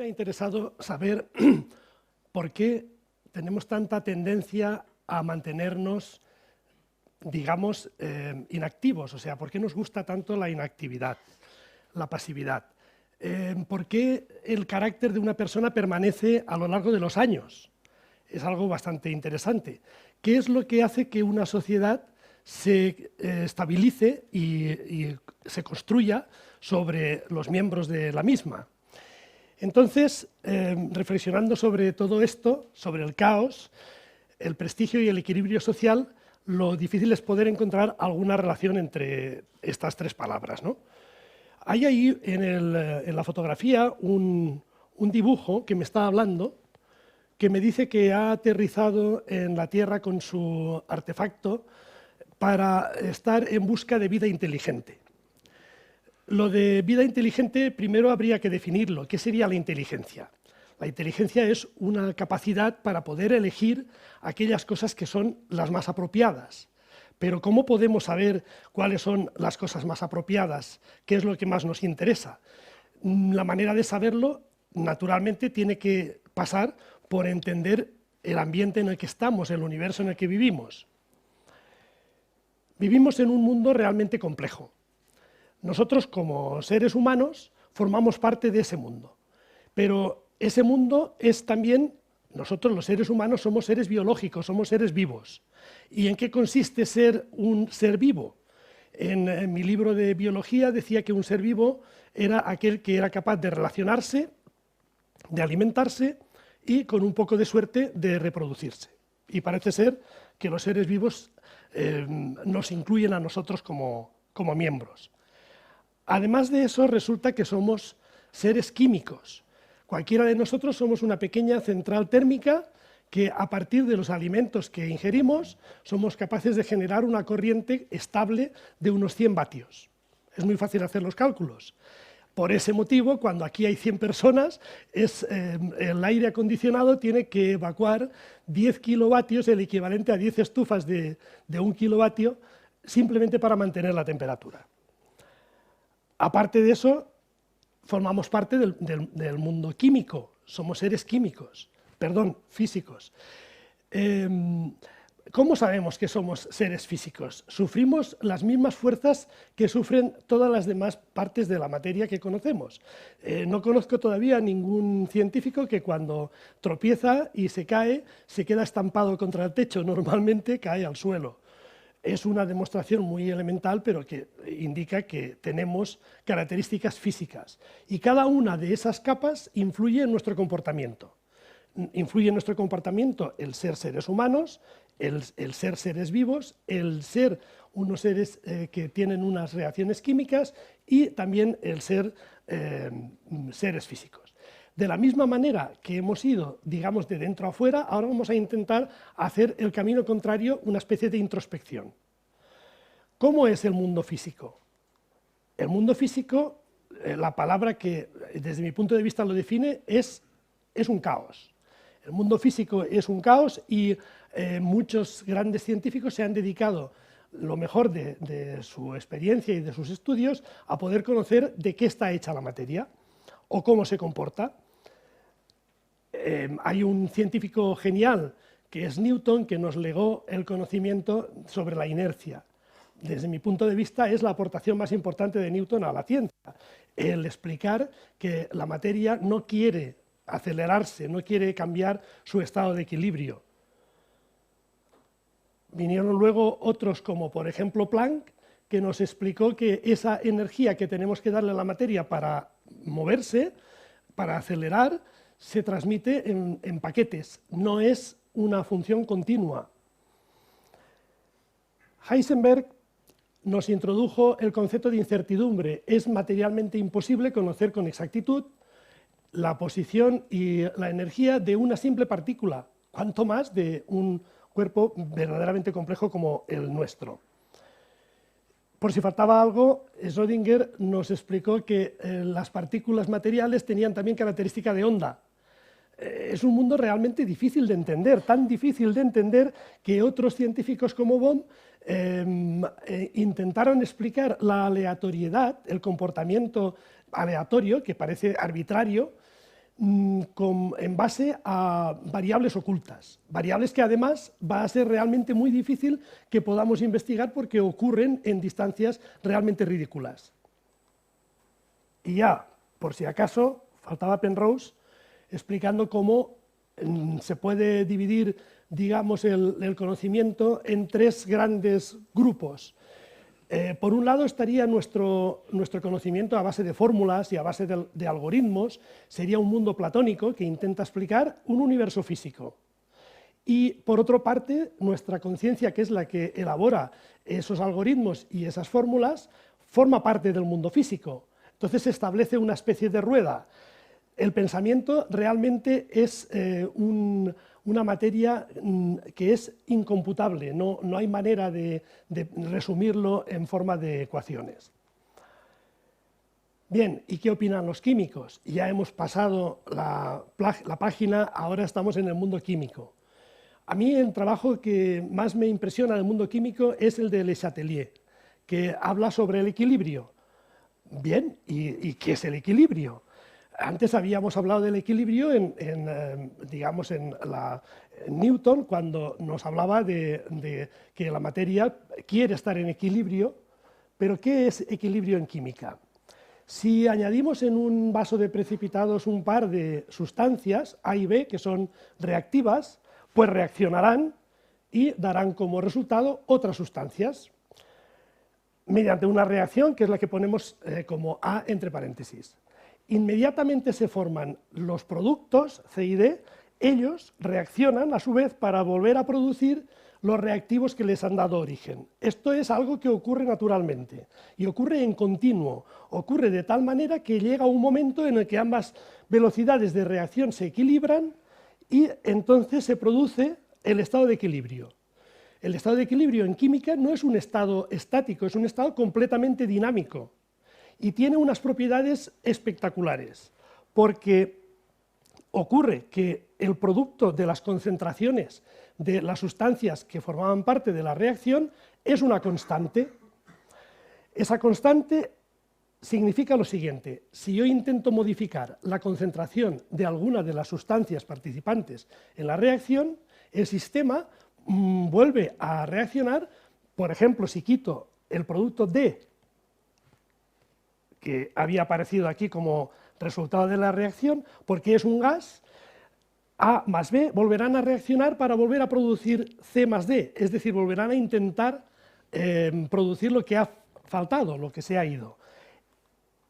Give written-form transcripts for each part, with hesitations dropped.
me ha interesado saber por qué tenemos tanta tendencia a mantenernos, digamos, inactivos. O sea, por qué nos gusta tanto la inactividad, la pasividad. ¿Por qué el carácter de una persona permanece a lo largo de los años? Es algo bastante interesante. ¿Qué es lo que hace que una sociedad se estabilice y se construya sobre los miembros de la misma? Entonces, reflexionando sobre todo esto, sobre el caos, el prestigio y el equilibrio social, lo difícil es poder encontrar alguna relación entre estas tres palabras, ¿no? Hay ahí en la fotografía un dibujo que me está hablando, que me dice que ha aterrizado en la Tierra con su artefacto para estar en busca de vida inteligente. Lo de vida inteligente primero habría que definirlo. ¿Qué sería la inteligencia? La inteligencia es una capacidad para poder elegir aquellas cosas que son las más apropiadas. Pero ¿cómo podemos saber cuáles son las cosas más apropiadas? ¿Qué es lo que más nos interesa? La manera de saberlo, naturalmente, tiene que pasar por entender el ambiente en el que estamos, el universo en el que vivimos. Vivimos en un mundo realmente complejo. Nosotros, como seres humanos, formamos parte de ese mundo. Pero ese mundo es también, nosotros los seres humanos somos seres biológicos, somos seres vivos. ¿Y en qué consiste ser un ser vivo? En mi libro de biología decía que un ser vivo era aquel que era capaz de relacionarse, de alimentarse y, con un poco de suerte, de reproducirse. Y parece ser que los seres vivos nos incluyen a nosotros como miembros. Además de eso, resulta que somos seres químicos. Cualquiera de nosotros somos una pequeña central térmica que, a partir de los alimentos que ingerimos, somos capaces de generar una corriente estable de unos 100 vatios. Es muy fácil hacer los cálculos. Por ese motivo, cuando aquí hay 100 personas, el aire acondicionado tiene que evacuar 10 kilovatios, el equivalente a 10 estufas de 1 kilovatio, simplemente para mantener la temperatura. Aparte de eso, formamos parte del mundo químico, somos seres químicos, físicos. ¿Cómo sabemos que somos seres físicos? Sufrimos las mismas fuerzas que sufren todas las demás partes de la materia que conocemos. No conozco todavía ningún científico que, cuando tropieza y se cae, se queda estampado contra el techo, normalmente cae al suelo. Es una demostración muy elemental, pero que indica que tenemos características físicas. Y cada una de esas capas influye en nuestro comportamiento. Influye en nuestro comportamiento el ser seres humanos, el ser seres vivos, el ser unos seres que tienen unas reacciones químicas y también el ser seres físicos. De la misma manera que hemos ido, digamos, de dentro a fuera, ahora vamos a intentar hacer el camino contrario, una especie de introspección. ¿Cómo es el mundo físico? El mundo físico, la palabra que desde mi punto de vista lo define, es un caos. El mundo físico es un caos y muchos grandes científicos se han dedicado lo mejor de su experiencia y de sus estudios a poder conocer de qué está hecha la materia o cómo se comporta. Hay un científico genial, que es Newton, que nos legó el conocimiento sobre la inercia. Desde mi punto de vista, es la aportación más importante de Newton a la ciencia, el explicar que la materia no quiere acelerarse, no quiere cambiar su estado de equilibrio. Vinieron luego otros, como por ejemplo Planck, que nos explicó que esa energía que tenemos que darle a la materia para moverse, para acelerar, se transmite en paquetes, no es una función continua. Heisenberg nos introdujo el concepto de incertidumbre. Es materialmente imposible conocer con exactitud la posición y la energía de una simple partícula, cuanto más de un cuerpo verdaderamente complejo como el nuestro. Por si faltaba algo, Schrödinger nos explicó que las partículas materiales tenían también característica de onda. Es un mundo realmente difícil de entender, tan difícil de entender que otros científicos como Bohm intentaron explicar la aleatoriedad, el comportamiento aleatorio, que parece arbitrario, en base a variables ocultas, variables que además va a ser realmente muy difícil que podamos investigar porque ocurren en distancias realmente ridículas. Y ya, por si acaso, faltaba Penrose explicando cómo se puede dividir, digamos, el conocimiento en tres grandes grupos. Por un lado estaría nuestro conocimiento a base de fórmulas y a base de algoritmos, sería un mundo platónico que intenta explicar un universo físico. Y por otra parte, nuestra conciencia, que es la que elabora esos algoritmos y esas fórmulas, forma parte del mundo físico. Entonces se establece una especie de rueda. El pensamiento realmente es una materia que es incomputable, no hay manera de resumirlo en forma de ecuaciones. Bien, ¿y qué opinan los químicos? Ya hemos pasado la página, ahora estamos en el mundo químico. A mí el trabajo que más me impresiona del mundo químico es el de Le Chatelier, que habla sobre el equilibrio. Bien, ¿y qué es el equilibrio? Antes habíamos hablado del equilibrio digamos, en Newton, cuando nos hablaba de que la materia quiere estar en equilibrio, pero ¿qué es equilibrio en química? Si añadimos en un vaso de precipitados un par de sustancias, A y B, que son reactivas, pues reaccionarán y darán como resultado otras sustancias, mediante una reacción que es la que ponemos como A entre paréntesis. Inmediatamente se forman los productos C y D, ellos reaccionan a su vez para volver a producir los reactivos que les han dado origen. Esto es algo que ocurre naturalmente y ocurre en continuo, ocurre de tal manera que llega un momento en el que ambas velocidades de reacción se equilibran y entonces se produce el estado de equilibrio. El estado de equilibrio en química no es un estado estático, es un estado completamente dinámico. Y tiene unas propiedades espectaculares, porque ocurre que el producto de las concentraciones de las sustancias que formaban parte de la reacción es una constante. Esa constante significa lo siguiente: si yo intento modificar la concentración de alguna de las sustancias participantes en la reacción, el sistema vuelve a reaccionar. Por ejemplo, si quito el producto D, que había aparecido aquí como resultado de la reacción, porque es un gas, A más B volverán a reaccionar para volver a producir C más D, es decir, volverán a intentar producir lo que ha faltado, lo que se ha ido.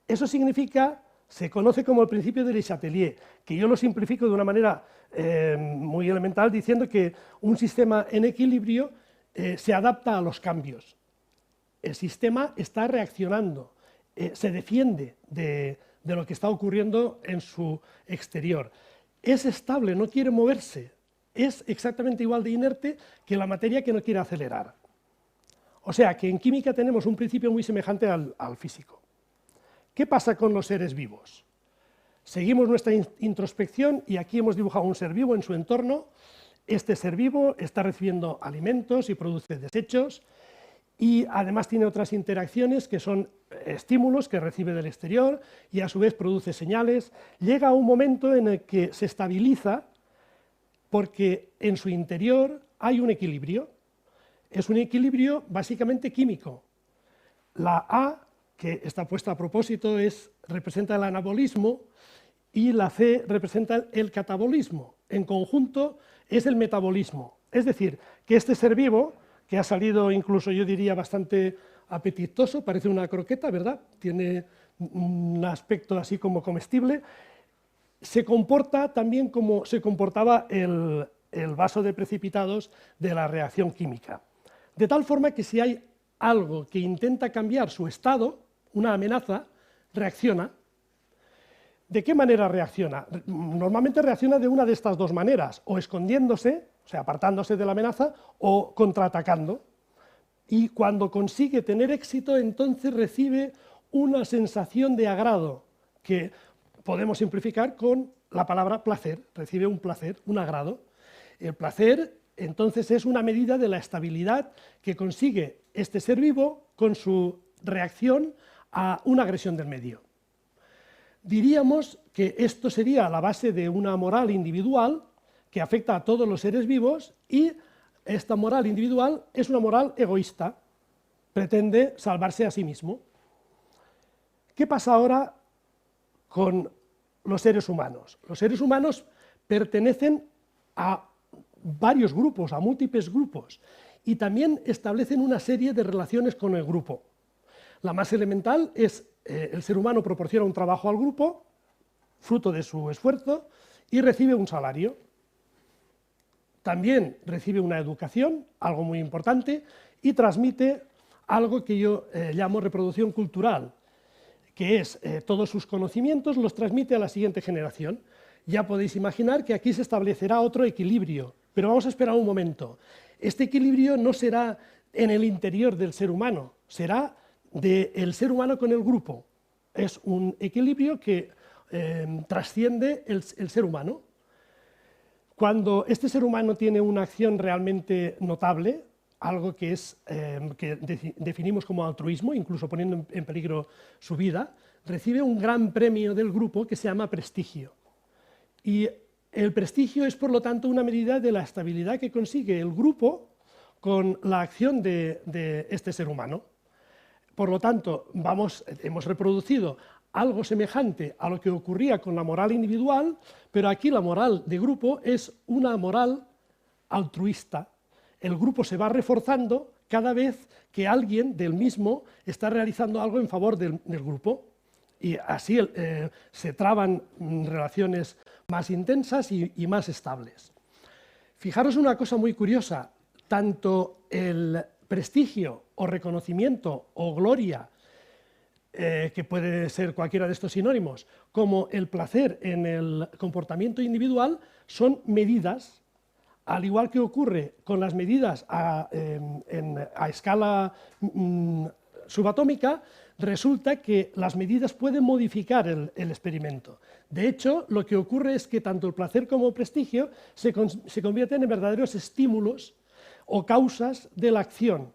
Eso significa, se conoce como el principio de Le Chatelier, que yo lo simplifico de una manera muy elemental diciendo que un sistema en equilibrio se adapta a los cambios. El sistema está reaccionando, se defiende de lo que está ocurriendo en su exterior. Es estable, no quiere moverse, es exactamente igual de inerte que la materia que no quiere acelerar. O sea que en química tenemos un principio muy semejante al físico. ¿Qué pasa con los seres vivos? Seguimos nuestra introspección y aquí hemos dibujado un ser vivo en su entorno. Este ser vivo está recibiendo alimentos y produce desechos, y además tiene otras interacciones que son estímulos que recibe del exterior y a su vez produce señales. Llega a un momento en el que se estabiliza porque en su interior hay un equilibrio. Es un equilibrio básicamente químico. La A, que está puesta a propósito, representa el anabolismo y la C representa el catabolismo. En conjunto es el metabolismo. Es decir, que este ser vivo, que ha salido incluso, yo diría, bastante apetitoso, parece una croqueta, ¿verdad? Tiene un aspecto así como comestible, se comporta también como se comportaba el vaso de precipitados de la reacción química. De tal forma que si hay algo que intenta cambiar su estado, una amenaza, reacciona. ¿De qué manera reacciona? Normalmente reacciona de una de estas dos maneras, o escondiéndose, o sea, apartándose de la amenaza, o contraatacando. Y cuando consigue tener éxito, entonces recibe una sensación de agrado, que podemos simplificar con la palabra placer, recibe un placer, un agrado. El placer, entonces, es una medida de la estabilidad que consigue este ser vivo con su reacción a una agresión del medio. diríamos que esto sería la base de una moral individual que afecta a todos los seres vivos, y esta moral individual es una moral egoísta, pretende salvarse a sí mismo. ¿Qué pasa ahora con los seres humanos? Los seres humanos pertenecen a varios grupos, a múltiples grupos, y también establecen una serie de relaciones con el grupo. La más elemental es el ser humano proporciona un trabajo al grupo, fruto de su esfuerzo, y recibe un salario. También recibe una educación, algo muy importante, y transmite algo que yo llamo reproducción cultural, que es todos sus conocimientos los transmite a la siguiente generación. Ya podéis imaginar que aquí se establecerá otro equilibrio, pero vamos a esperar un momento. Este equilibrio no será en el interior del ser humano, será del ser humano con el grupo. Es un equilibrio que trasciende el ser humano. Cuando este ser humano tiene una acción realmente notable, algo que definimos como altruismo, incluso poniendo en peligro su vida, recibe un gran premio del grupo que se llama prestigio. Y el prestigio es, por lo tanto, una medida de la estabilidad que consigue el grupo con la acción de este ser humano. Por lo tanto, hemos reproducido algo semejante a lo que ocurría con la moral individual, pero aquí la moral de grupo es una moral altruista. El grupo se va reforzando cada vez que alguien del mismo está realizando algo en favor del grupo, y así se traban relaciones más intensas y más estables. Fijaros una cosa muy curiosa, tanto el prestigio o reconocimiento o gloria, que puede ser cualquiera de estos sinónimos, como el placer en el comportamiento individual, son medidas, al igual que ocurre con las medidas a escala subatómica. Resulta que las medidas pueden modificar el experimento. De hecho, lo que ocurre es que tanto el placer como el prestigio se convierten en verdaderos estímulos o causas de la acción.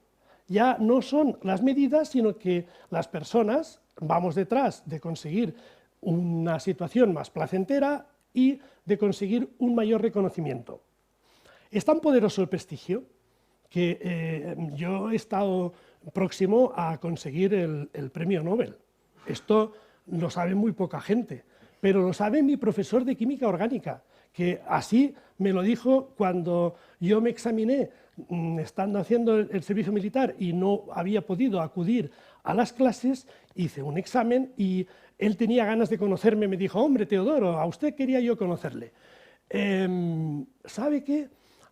Ya no son las medidas, sino que las personas vamos detrás de conseguir una situación más placentera y de conseguir un mayor reconocimiento. Es tan poderoso el prestigio que yo he estado próximo a conseguir el premio Nobel. Esto lo sabe muy poca gente, pero lo sabe mi profesor de química orgánica, que así me lo dijo cuando yo me examiné estando haciendo el servicio militar y no había podido acudir a las clases. Hice un examen y él tenía ganas de conocerme. Me dijo: hombre, Teodoro, a usted quería yo conocerle. ¿Sabe qué?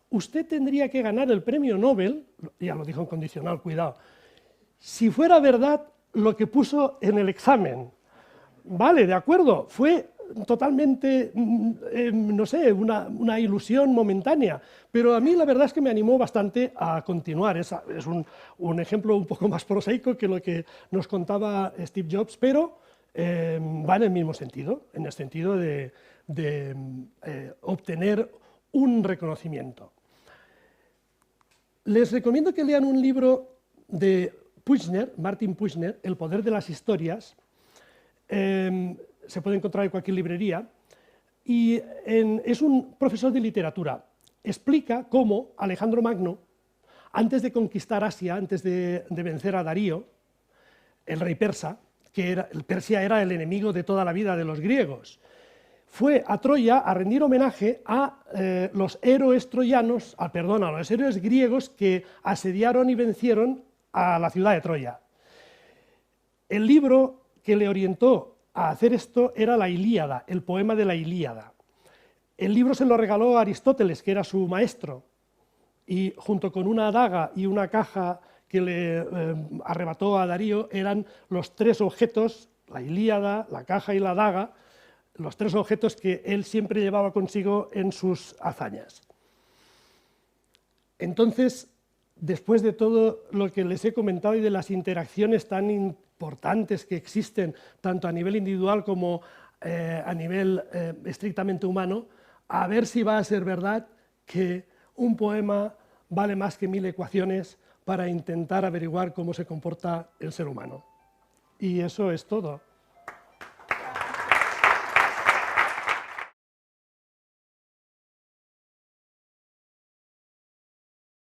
Usted tendría que ganar el premio Nobel, ya lo dijo en condicional, cuidado, si fuera verdad lo que puso en el examen. Vale, de acuerdo, fue totalmente, no sé, una ilusión momentánea, pero a mí la verdad es que me animó bastante a continuar. Es un ejemplo un poco más prosaico que lo que nos contaba Steve Jobs, pero va en el mismo sentido, en el sentido de obtener un reconocimiento. Les recomiendo que lean un libro de Martin Puchner, El poder de las historias. Se puede encontrar en cualquier librería, y es un profesor de literatura. Explica cómo Alejandro Magno, antes de conquistar Asia, antes de vencer a Darío, el rey persa, Persia era el enemigo de toda la vida de los griegos, fue a Troya a rendir homenaje a los héroes troyanos, a los héroes griegos que asediaron y vencieron a la ciudad de Troya. El libro que le orientó a hacer esto era la Ilíada, el poema de la Ilíada. El libro se lo regaló a Aristóteles, que era su maestro, y junto con una daga y una caja que le arrebató a Darío, eran los tres objetos, la Ilíada, la caja y la daga, los tres objetos que él siempre llevaba consigo en sus hazañas. Entonces, después de todo lo que les he comentado y de las interacciones tan importantes que existen, tanto a nivel individual como a nivel estrictamente humano, a ver si va a ser verdad que un poema vale más que 1000 ecuaciones para intentar averiguar cómo se comporta el ser humano. Y eso es todo.